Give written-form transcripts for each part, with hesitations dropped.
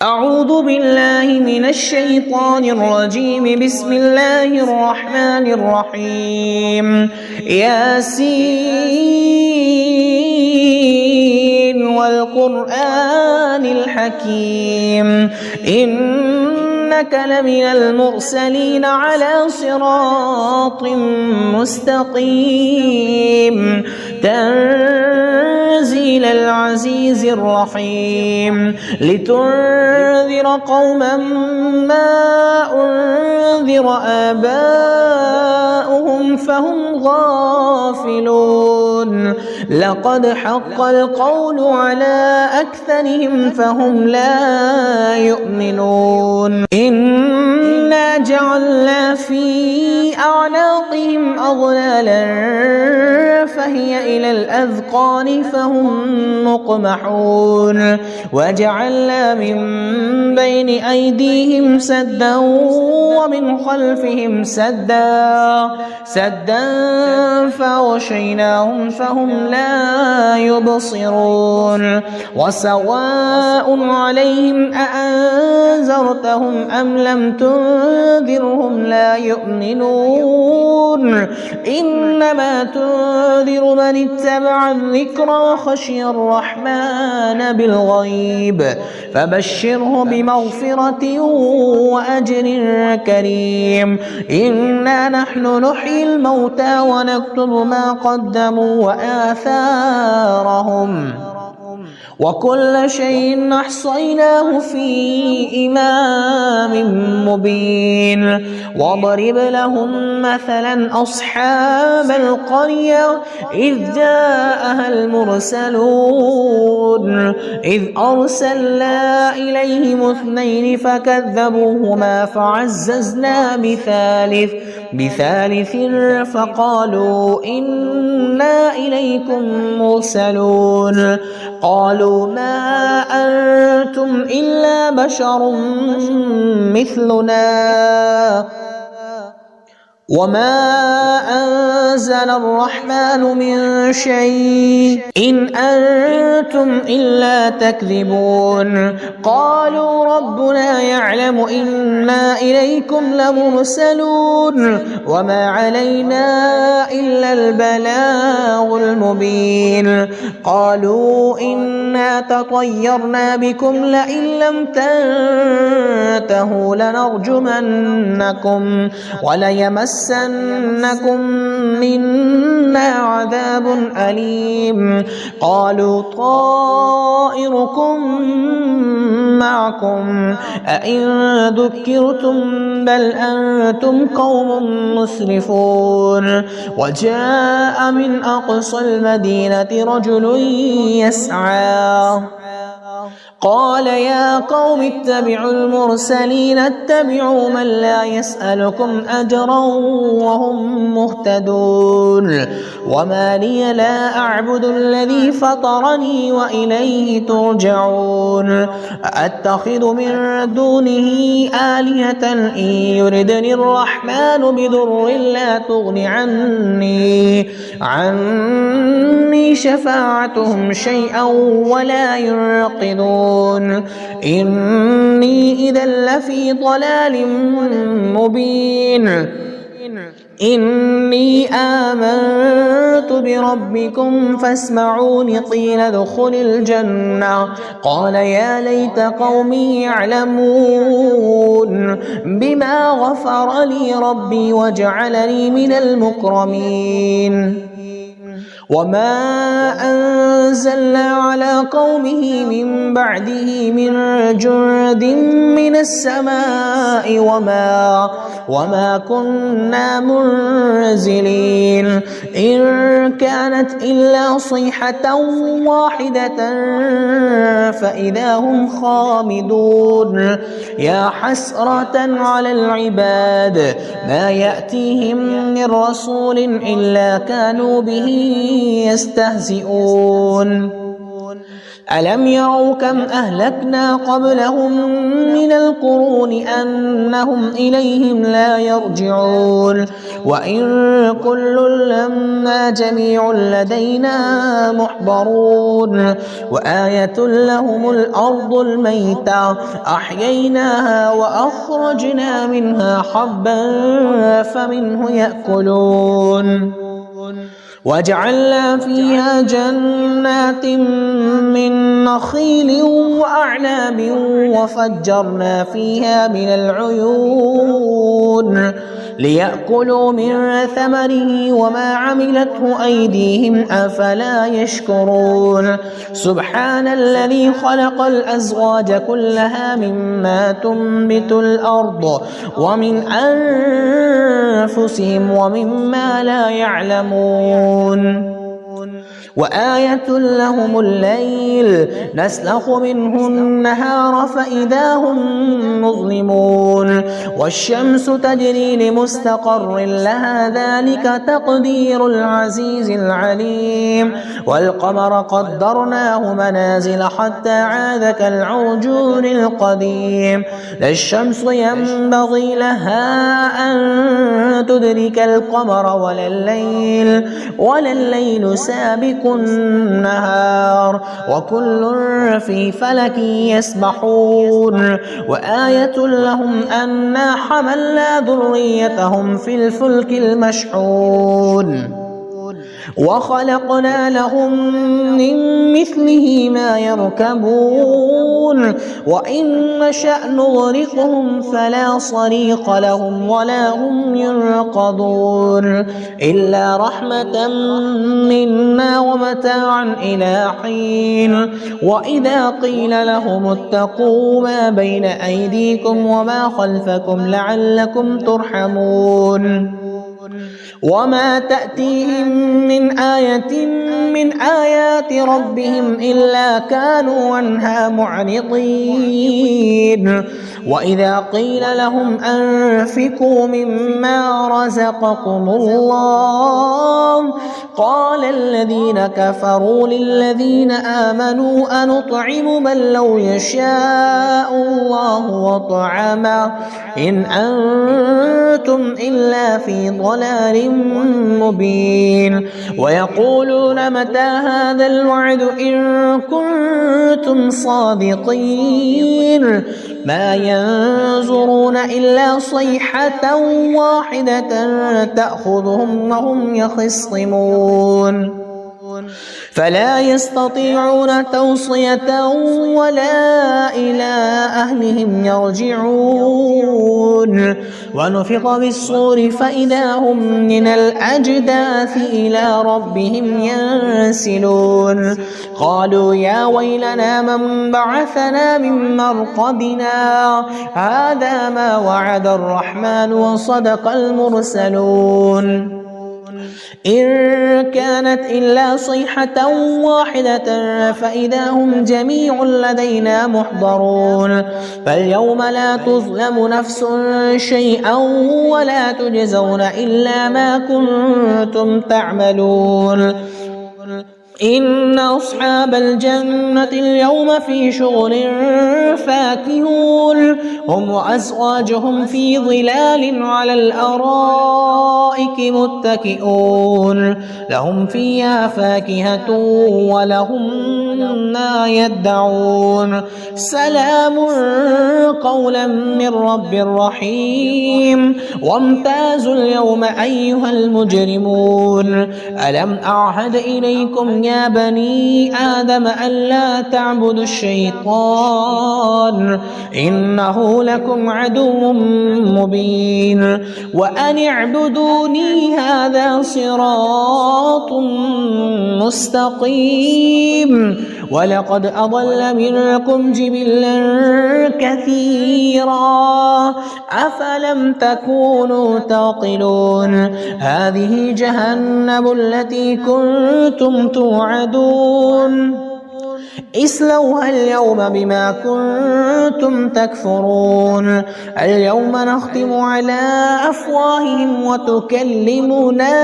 أعوذ بالله من الشيطان الرجيم. بسم الله الرحمن الرحيم. ياسين والقرآن الحكيم إنك لمن المرسلين على صراط مستقيم تنزيل العزيز الرحيم لتنذر قوما ما أنذر آباؤهم فهم غافلون لقد حق القول على أكثرهم فهم لا يؤمنون إنا جعلنا في أعناقهم أغلالا فهي إلى الأذقان فهم مقمحون وجعلنا من بين أيديهم سدا ومن خلفهم سدا فغشيناهم فهم لا يبصرون وسواء عليهم أأنذرتهم أم لم تنذرهم لا يؤمنون إنما تنذر من اتبع الذكر وخشي الرحمن بالغيب فبشره بمغفرة وأجر كريم إنا نحن نحيي الموتى ونكتب ما قدموا وآثارهم وكل شيء أحصيناه في إمام مبين واضرب لهم مثلا أصحاب القرية إذ جاءها المرسلون إذ أرسلنا إليهم اثنين فكذبوهما فعززنا بثالث فقالوا إنا إليكم مرسلون قالوا ما أنتم إلا بشر مثلنا وما أنزل الرحمن من شيء إن أنتم إلا تكذبون قالوا ربنا يعلم إنا إليكم لمرسلون وما علينا إلا البلاغ المبين قالوا إنا تطيرنا بكم لئن لم تنتهوا لنرجمنكم وليمسنكم منا عذاب أليم قالوا طائركم معكم أئن ذكرتم بل أنتم قوم مسرفون وجاء من أقصى المدينة رجل يسعى قال يا قوم اتبعوا المرسلين اتبعوا من لا يسألكم أجرا وهم مهتدون وما لي لا أعبد الذي فطرني وإليه ترجعون أتخذ من دونه آلهة إن يردني الرحمن بضر لا تغن عني شفاعتهم شيئا ولا ينقذون إني إذا لفي ضلال مبين إني آمنت بربكم فاسمعون قيل ادخل الجنة قال يا ليت قومي يعلمون بما غفر لي ربي وجعلني من المكرمين وما أنزلنا على قومه من بعده من جند من السماء وما كنا منزلين إن كانت إلا صيحة واحدة فإذا هم خامدون يا حسرة على العباد ما يأتيهم من رسول إلا كانوا به يستهزئون ألم يروا كم أهلكنا قبلهم من القرون أنهم إليهم لا يرجعون وإن كل لما جميع لدينا محضرون وآية لهم الأرض الميتة أحييناها وأخرجنا منها حبا فمنه يأكلون وجعلنا فيها جنات من نخيل وأعناب وفجرنا فيها من العيون ليأكلوا من ثمره وما عملته أيديهم أفلا يشكرون سبحان الذي خلق الأزواج كلها مما تنبت الأرض ومن أنفسهم ومما لا يعلمون وآية لهم الليل نسلخ منه النهار فإذا هم مظلمون والشمس تجري لمستقر لها ذلك تقدير العزيز العليم والقمر قدرناه منازل حتى عاد كالعرجون القديم لا الشمس ينبغي لها أن تدرك القمر ولا الليل سابق النهار وكل في فلك يسبحون وآية لهم أنا حملنا ذريتهم في الفلك المشحون وخلقنا لهم من مثله ما يركبون وإن نشأ نغرقهم فلا صريخ لهم ولا هم ينقذون إلا رحمة منا ومتاعا إلى حين وإذا قيل لهم اتقوا ما بين أيديكم وما خلفكم لعلكم ترحمون وما تأتيهم من آية من آيات ربهم إلا كانوا عنها معرضين وإذا قيل لهم أنفقوا مما رزقكم الله قال الذين كفروا للذين آمنوا أنطعم من لو يشاء الله وطعمه إن أنتم إلا في ضلال مبين ويقولون متى هذا الوعد إن كنتم صادقين ما ينظرون إلا صيحة واحدة تأخذهم وهم يخصمون فلا يستطيعون توصية ولا إلى أهلهم يرجعون ونفخ بالصور فإذا هم من الأجداث إلى ربهم ينسلون قالوا يا ويلنا من بعثنا من مرقدنا هذا ما وعد الرحمن وصدق المرسلون إن كانت إلا صيحة واحدة فإذا هم جميع لدينا محضرون فاليوم لا تظلم نفس شيئا ولا تجزون إلا ما كنتم تعملون إن أصحاب الجنة اليوم في شغل فاكهون هم وأزواجهم في ظلال على الأرائك متكئون لهم فيها فاكهة ولهم ما يدعون سلام قولا من رب رحيم وامتازوا اليوم أيها المجرمون ألم أعهد إليكم يا بني آدم ألا تعبدوا الشيطان إنه لكم عدو مبين وأن اعبدوني هذا صراط مستقيم ولقد أضل منكم جبلا كثيرا أفلم تكونوا تعقلون هذه جهنم التي كنتم توعدون اصلوها اليوم بما كنتم تكفرون اليوم نختم على أفواههم وتكلمنا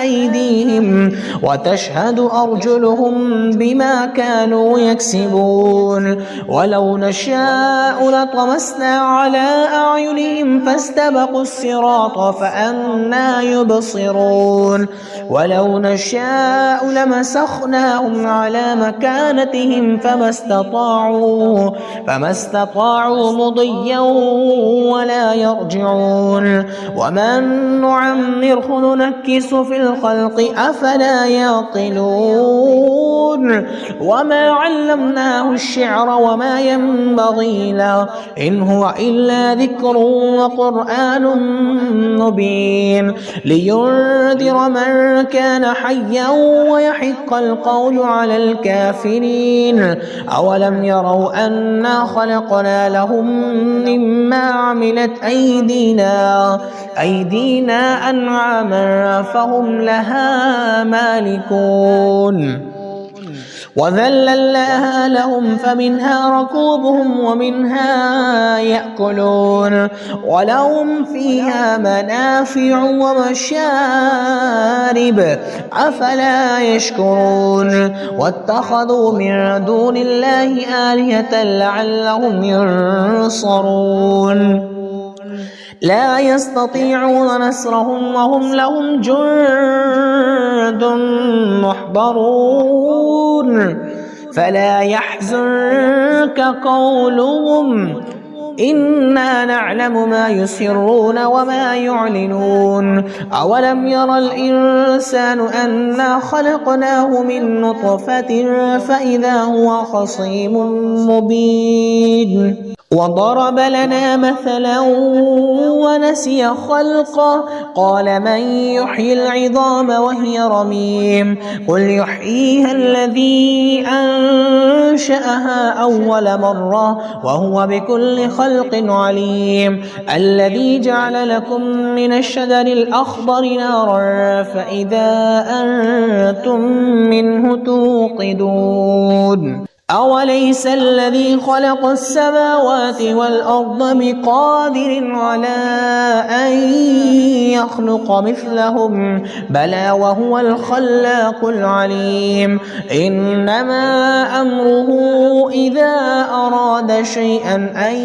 أيديهم وتشهد أرجلهم بما كانوا يكسبون ولو نشاء لطمسنا على أعينهم فاستبقوا الصراط فأنى يبصرون ولو نشاء لمسخناهم على مكانتهم فما استطاعوا مضيا ولا يرجعون ومن نعمره ننكس في الخلق أفلا يعقلون وما علمناه الشعر وما ينبغي له إن هو إلا ذكر وقرآن مبين لينذر من كان حيا ويحق القول على الكافرين أولم يروا أنا خلقنا لهم مما عملت أيدينا أنعاما فهم لها مالكون وذللناها لهم فمنها ركوبهم ومنها يأكلون ولهم فيها منافع ومشارب أفلا يشكرون واتخذوا من دون الله آلهة لعلهم ينصرون لا يستطيعون نصرهم وهم لهم جند محضرون فلا يحزنك قولهم إنا نعلم ما يسرون وما يعلنون أولم ير الإنسان أنا خلقناه من نطفة فإذا هو خصيم مبين وضرب لنا مثلا ونسي خلقه قال من يحيي العظام وهي رميم قل يحييها الذي أنشأها أول مرة وهو بكل خلق عليم الذي جعل لكم من الشجر الأخضر نارا فإذا أنتم منه توقدون أوليس الذي خلق السماوات والأرض بقادر على أن يخلق مثلهم بلى وهو الخلاق العليم إنما أمره إذا أراد شيئا أن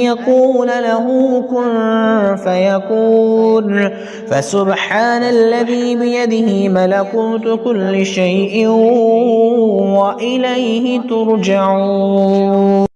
يقول له كن فيكون فسبحان الذي بيده ملكوت كل شيء وإليه ترجعون